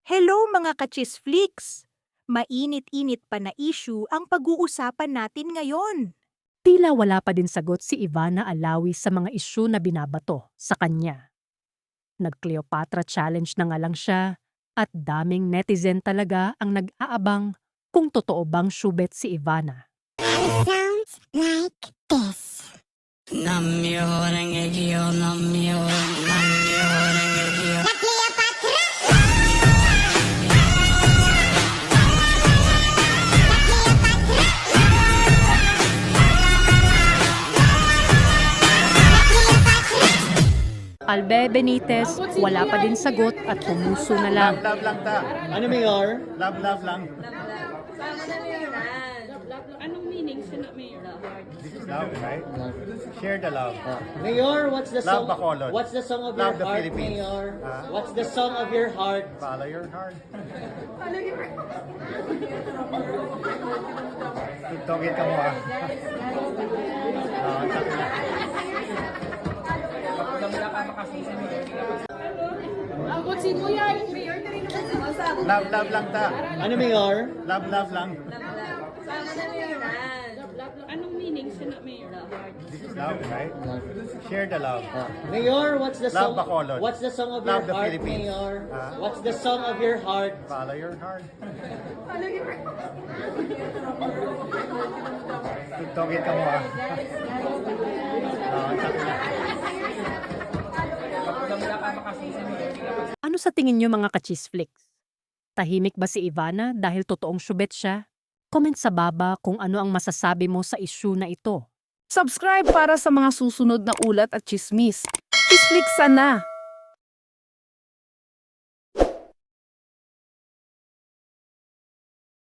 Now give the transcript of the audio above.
Hello mga kachisflix! Mainit-init pa na issue ang pag-uusapan natin ngayon. Tila wala pa din sagot si Ivana Alawi sa mga isyu na binabato sa kanya. Nag-Cleopatra Challenge na nga lang siya at daming netizen talaga ang nag-aabang kung totoo bang syubet si Ivana. It sounds like this. La Cleopatra. Albe Benitez, wala pa din sagot at pumuso na lang. Love lang ta. Ano, Mayor? Love lang. Anong meaning siya na mayor? This is love, right? Share the love. Mayor, what's the Love song? Bacolod. What's the song of Love your the heart, Philippines. Mayor? Huh? What's the song of your heart? Follow your heart. Tugtugin ka mo ah. Sabi na. Love lang ta. Ano, Mayor? Love lang. Anong meaning siya na mayor? This is love, right? Share the love. Mayor, what's the Love song? Bacolod. What's the song of Love your the heart, Philippines. Mayor? Huh? What's the song of your heart? Follow your heart. Tugtugin ka mo ah. Sabi na. Ano sa tingin niyo mga kachisflix? Tahimik ba si Ivana dahil totoong syubet siya? Comment sa baba kung ano ang masasabi mo sa issue na ito. Subscribe para sa mga susunod na ulat at chismis. Chisflix na!